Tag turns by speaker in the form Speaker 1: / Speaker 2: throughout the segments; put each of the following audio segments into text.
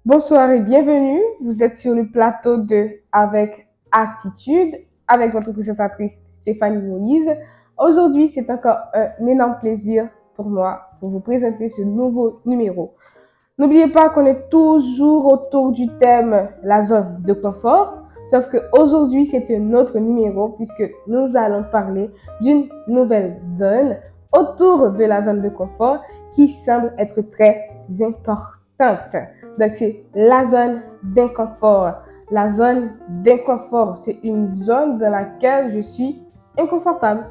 Speaker 1: Bonsoir et bienvenue. Vous êtes sur le plateau de Avec Attitude avec votre présentatrice Stéphanie Moïse. Aujourd'hui, c'est encore un énorme plaisir pour moi pour vous présenter ce nouveau numéro. N'oubliez pas qu'on est toujours autour du thème la zone de confort, sauf qu'aujourd'hui, c'est un autre numéro puisque nous allons parler d'une nouvelle zone autour de la zone de confort qui semble être très importante. Donc, c'est la zone d'inconfort. La zone d'inconfort, c'est une zone dans laquelle je suis inconfortable.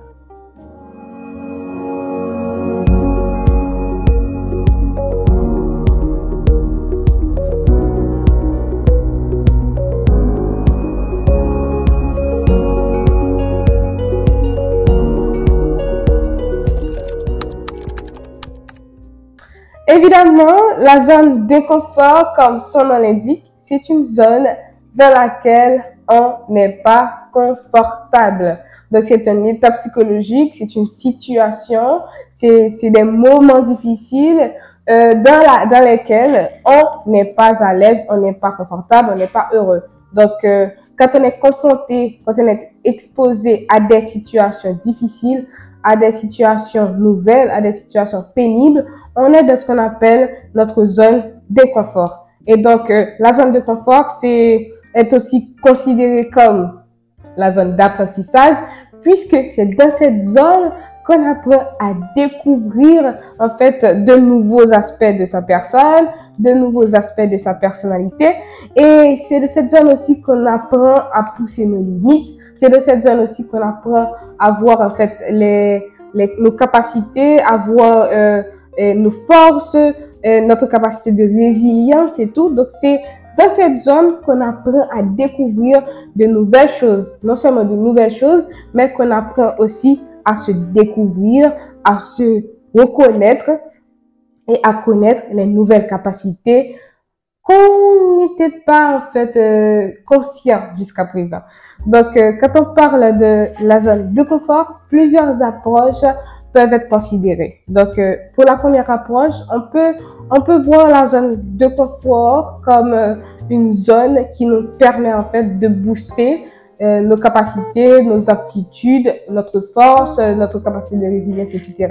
Speaker 1: Évidemment, la zone d'inconfort, comme son nom l'indique, c'est une zone dans laquelle on n'est pas confortable. Donc, c'est un état psychologique, c'est une situation, c'est des moments difficiles dans lesquels on n'est pas à l'aise, on n'est pas confortable, on n'est pas heureux. Donc, quand on est confronté, quand on est exposé à des situations difficiles, à des situations nouvelles, à des situations pénibles, on est dans ce qu'on appelle notre zone d'inconfort. Et donc, la zone de confort, est aussi considérée comme la zone d'apprentissage, puisque c'est dans cette zone qu'on apprend à découvrir, en fait, de nouveaux aspects de sa personne, de nouveaux aspects de sa personnalité. Et c'est de cette zone aussi qu'on apprend à pousser nos limites. C'est de cette zone aussi qu'on apprend à voir, en fait, nos capacités, à voir nos forces, notre capacité de résilience et tout. Donc, c'est dans cette zone qu'on apprend à découvrir de nouvelles choses. Non seulement de nouvelles choses, mais qu'on apprend aussi à se découvrir, à se reconnaître et à connaître les nouvelles capacités qu'on n'était pas en fait conscient jusqu'à présent. Donc, quand on parle de la zone de confort, plusieurs approches peuvent être considérées. Donc, pour la première approche, on peut voir la zone de confort comme une zone qui nous permet en fait de booster nos capacités, nos aptitudes, notre force, notre capacité de résilience, etc.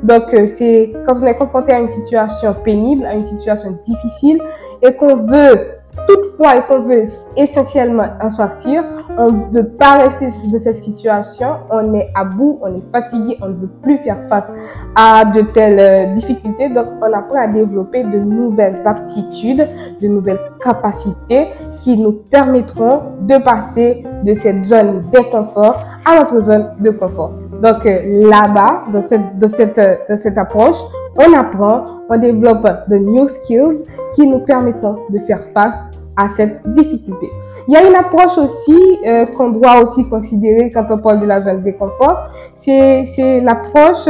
Speaker 1: Donc, c'est quand on est confronté à une situation pénible, à une situation difficile, et qu'on veut toutefois et qu'on veut essentiellement en sortir, on ne veut pas rester de cette situation, on est à bout, on est fatigué, on ne veut plus faire face à de telles difficultés, donc on apprend à développer de nouvelles aptitudes, de nouvelles capacités qui nous permettront de passer de cette zone d'inconfort à notre zone de confort. Donc là-bas, dans cette approche, on apprend, on développe de new skills qui nous permettront de faire face à cette difficulté. Il y a une approche aussi qu'on doit aussi considérer quand on parle de la zone de confort. C'est l'approche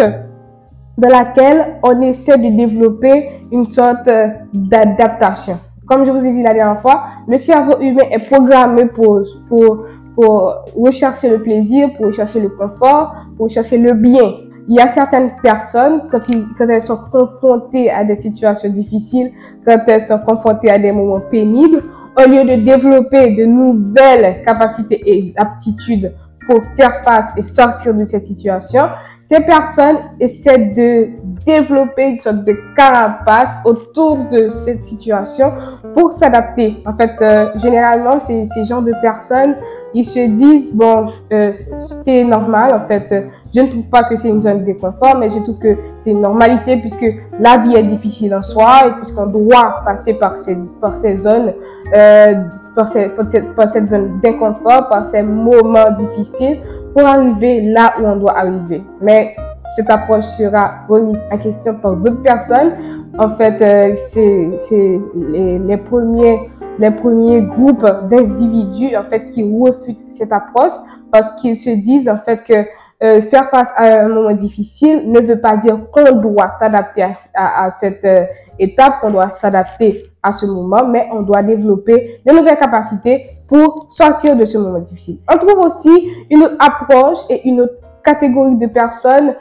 Speaker 1: dans laquelle on essaie de développer une sorte d'adaptation. Comme je vous ai dit la dernière fois, le cerveau humain est programmé pour rechercher le plaisir, pour rechercher le confort, pour rechercher le bien. Il y a certaines personnes, quand elles sont confrontées à des situations difficiles, quand elles sont confrontées à des moments pénibles, au lieu de développer de nouvelles capacités et aptitudes pour faire face et sortir de cette situation, ces personnes essaient de développer une sorte de carapace autour de cette situation pour s'adapter. En fait, généralement, ces genres de personnes, ils se disent, bon, c'est normal, en fait, je ne trouve pas que c'est une zone de confort, mais je trouve que c'est une normalité puisque la vie est difficile en soi et puisqu'on doit passer par ces zones, par cette zone d'inconfort, par ces moments difficiles pour arriver là où on doit arriver. Mais cette approche sera remise en question par d'autres personnes. En fait, c'est les premiers groupes d'individus en fait qui refutent cette approche parce qu'ils se disent en fait que faire face à un moment difficile ne veut pas dire qu'on doit s'adapter à cette étape, qu'on doit s'adapter à ce moment, mais on doit développer de nouvelles capacités pour sortir de ce moment difficile. On trouve aussi une approche et une autre catégorie de personnes,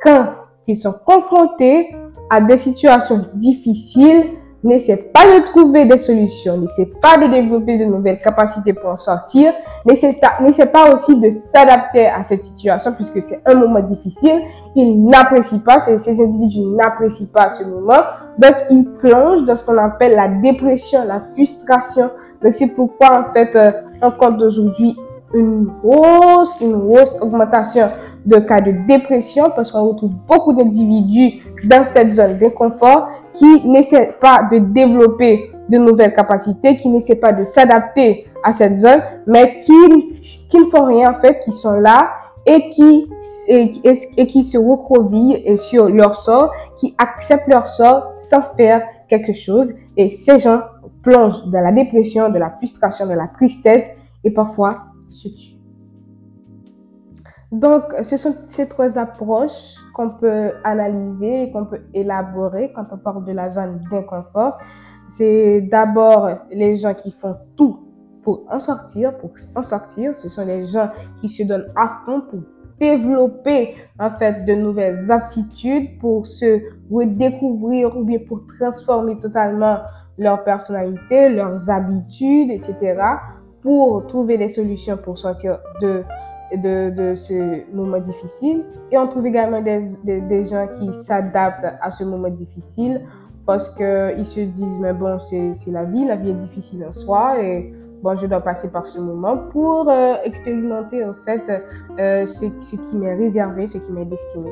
Speaker 1: quand ils sont confrontés à des situations difficiles, n'essaie pas de trouver des solutions, n'essaie pas de développer de nouvelles capacités pour en sortir, n'essaie pas aussi de s'adapter à cette situation puisque c'est un moment difficile, ils n'apprécient pas, ces individus n'apprécient pas ce moment, donc ils plongent dans ce qu'on appelle la dépression, la frustration. Donc c'est pourquoi en fait on compte aujourd'hui une grosse augmentation de cas de dépression parce qu'on retrouve beaucoup d'individus dans cette zone d'inconfort qui n'essaient pas de développer de nouvelles capacités, qui n'essaient pas de s'adapter à cette zone, mais qui ne font rien en fait, qui sont là et qui se recroquevillent sur leur sort, qui acceptent leur sort sans faire quelque chose. Et ces gens plongent dans la dépression, de la frustration, de la tristesse et parfois se tuent. Donc, ce sont ces trois approches qu'on peut analyser et qu'on peut élaborer quand on parle de la zone d'inconfort. C'est d'abord les gens qui font tout pour en sortir, pour s'en sortir. Ce sont les gens qui se donnent à fond pour développer en fait de nouvelles aptitudes, pour se redécouvrir ou bien pour transformer totalement leur personnalité, leurs habitudes, etc. pour trouver des solutions pour sortir de ce moment difficile. Et on trouve également des gens qui s'adaptent à ce moment difficile parce qu'ils se disent mais bon c'est la vie est difficile en soi et bon je dois passer par ce moment pour expérimenter en fait ce qui m'est réservé, ce qui m'est destiné.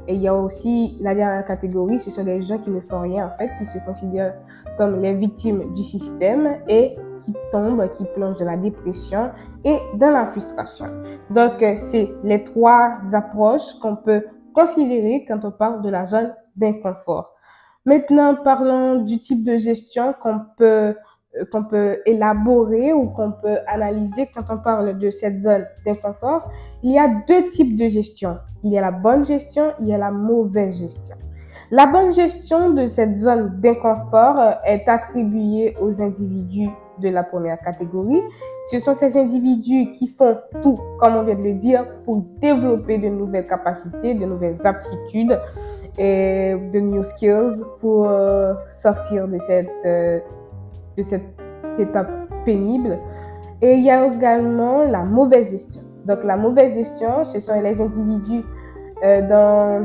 Speaker 1: Et il y a aussi la dernière catégorie, ce sont des gens qui ne font rien en fait, qui se considèrent comme les victimes du système et qui tombent, qui plongent dans la dépression et dans la frustration. Donc, c'est les trois approches qu'on peut considérer quand on parle de la zone d'inconfort. Maintenant, parlons du type de gestion qu'on peut élaborer ou qu'on peut analyser quand on parle de cette zone d'inconfort. Il y a deux types de gestion. Il y a la bonne gestion, il y a la mauvaise gestion. La bonne gestion de cette zone d'inconfort est attribuée aux individus de la première catégorie. Ce sont ces individus qui font tout, comme on vient de le dire, pour développer de nouvelles capacités, de nouvelles aptitudes et de new skills pour sortir de cette étape pénible. Et il y a également la mauvaise gestion. Donc la mauvaise gestion, ce sont les individus dans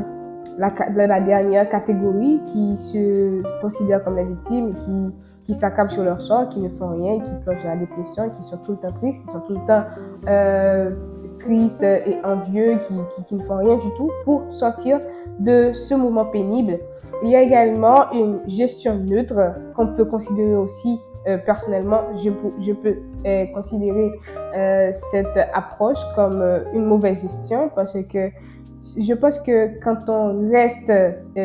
Speaker 1: la dernière catégorie qui se considèrent comme les victimes, qui s'accablent sur leur sort, qui ne font rien, qui plongent dans la dépression, qui sont tout le temps tristes, qui sont tout le temps tristes et envieux, qui ne font rien du tout pour sortir de ce moment pénible. Il y a également une gestion neutre qu'on peut considérer aussi personnellement, je peux considérer cette approche comme une mauvaise gestion parce que je pense que quand on reste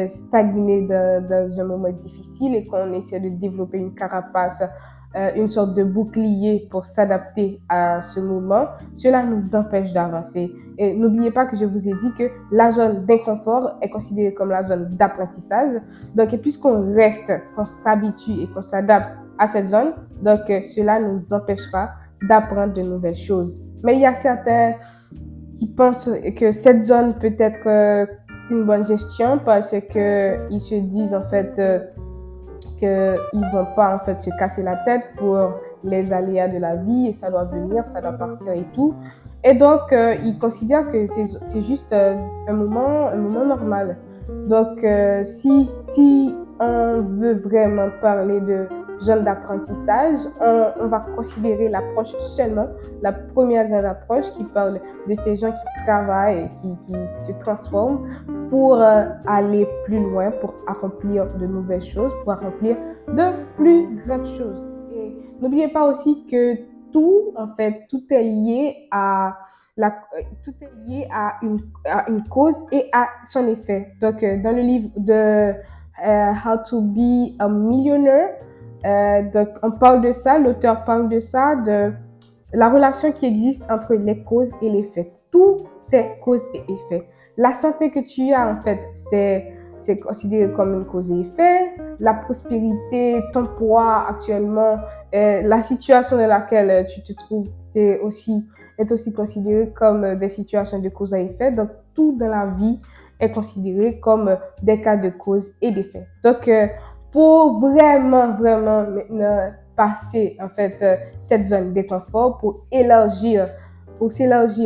Speaker 1: stagné dans un moment difficile et qu'on essaie de développer une carapace, une sorte de bouclier pour s'adapter à ce moment, cela nous empêche d'avancer. Et n'oubliez pas que je vous ai dit que la zone d'inconfort est considérée comme la zone d'apprentissage. Donc, puisqu'on reste, qu'on s'habitue et qu'on s'adapte à cette zone, donc cela nous empêchera d'apprendre de nouvelles choses. Mais il y a certains qui pensent que cette zone peut être une bonne gestion parce que ils se disent en fait qu'ils vont pas en fait se casser la tête pour les aléas de la vie et ça doit venir, ça doit partir et tout. Et donc ils considèrent que c'est juste un moment normal. Donc si on veut vraiment parler de zone d'apprentissage, on va considérer l'approche seulement, la première grande approche qui parle de ces gens qui travaillent et qui se transforment pour aller plus loin, pour accomplir de nouvelles choses, pour accomplir de plus grandes choses. Et n'oubliez pas aussi que tout est lié à une cause et à son effet. Donc, dans le livre de How to be a Millionaire, donc on parle de ça, l'auteur parle de ça, de la relation qui existe entre les causes et les effets. Tout est cause et effet. La santé que tu as, en fait, c'est considéré comme une cause et effet. La prospérité, ton poids actuellement, la situation dans laquelle tu te trouves, est aussi considéré comme des situations de cause à effet. Donc, tout dans la vie est considéré comme des cas de cause et d'effet. Donc, pour vraiment maintenant passer en fait cette zone d'inconfort, pour s'élargir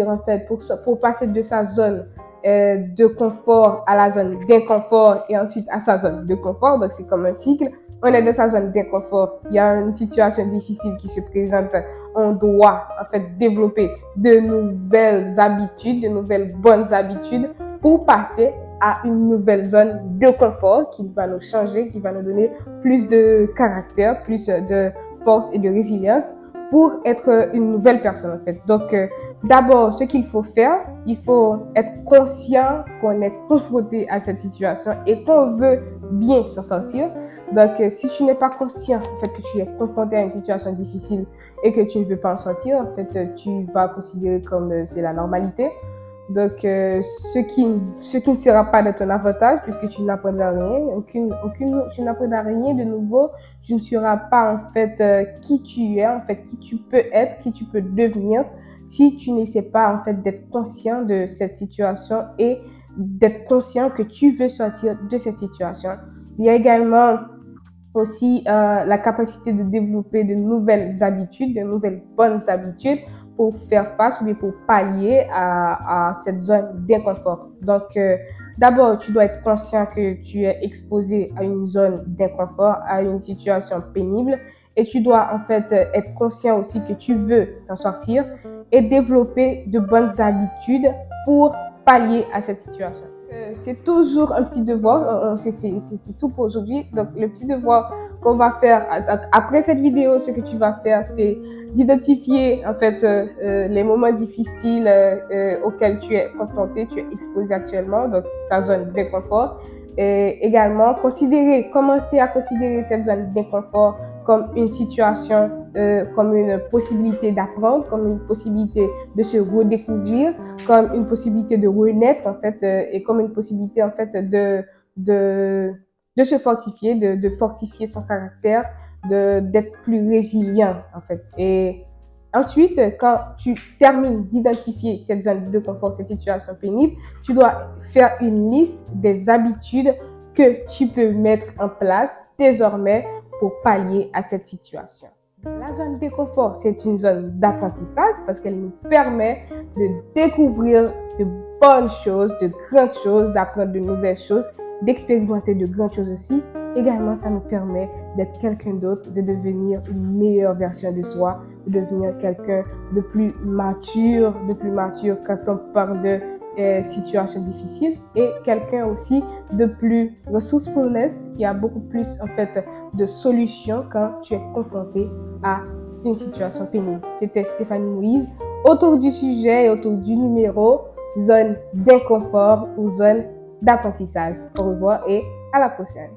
Speaker 1: en fait, pour passer de sa zone de confort à la zone d'inconfort et ensuite à sa zone de confort. Donc c'est comme un cycle. On est dans sa zone d'inconfort, il y a une situation difficile qui se présente, on doit en fait développer de nouvelles habitudes, de nouvelles bonnes habitudes pour passer à une nouvelle zone de confort qui va nous changer, qui va nous donner plus de caractère, plus de force et de résilience pour être une nouvelle personne en fait. Donc d'abord, ce qu'il faut faire, il faut être conscient qu'on est confronté à cette situation et qu'on veut bien s'en sortir. Donc si tu n'es pas conscient en fait que tu es confronté à une situation difficile et que tu ne veux pas en sortir, en fait tu vas considérer comme c'est la normalité. Donc, ce qui ne sera pas de ton avantage puisque tu n'apprendras rien, tu n'apprendras rien de nouveau, tu ne sauras pas en fait qui tu es, en fait qui tu peux être, qui tu peux devenir si tu n'essaies pas en fait d'être conscient de cette situation et d'être conscient que tu veux sortir de cette situation. Il y a également aussi la capacité de développer de nouvelles habitudes, de nouvelles bonnes habitudes pour faire face ou pour pallier à cette zone d'inconfort. Donc, d'abord, tu dois être conscient que tu es exposé à une zone d'inconfort, à une situation pénible, et tu dois en fait être conscient aussi que tu veux t'en sortir et développer de bonnes habitudes pour pallier à cette situation. C'est toujours un petit devoir, c'est tout pour aujourd'hui. Donc le petit devoir qu'on va faire après cette vidéo, ce que tu vas faire, c'est d'identifier en fait les moments difficiles auxquels tu es confronté, tu es exposé actuellement, donc ta zone d'inconfort. Et également commencer à considérer cette zone d'inconfort comme une situation, comme une possibilité d'apprendre, comme une possibilité de se redécouvrir, comme une possibilité de renaître en fait, et comme une possibilité en fait de se fortifier, de fortifier son caractère, d'être plus résilient en fait. Et ensuite, quand tu termines d'identifier cette zone de confort, cette situation pénible, tu dois faire une liste des habitudes que tu peux mettre en place désormais pour pallier à cette situation. La zone de confort, c'est une zone d'apprentissage parce qu'elle nous permet de découvrir de bonnes choses, de grandes choses, d'apprendre de nouvelles choses, d'expérimenter de grandes choses aussi. Également, ça nous permet d'être quelqu'un d'autre, de devenir une meilleure version de soi, de devenir quelqu'un de plus mature quand on parle de situations difficiles et quelqu'un aussi de plus resourcefulness qui a beaucoup plus en fait de solutions quand tu es confronté à une situation pénible. C'était Stéphanie Moïse autour du sujet et autour du numéro zone d'inconfort ou zone d'apprentissage. Au revoir et à la prochaine.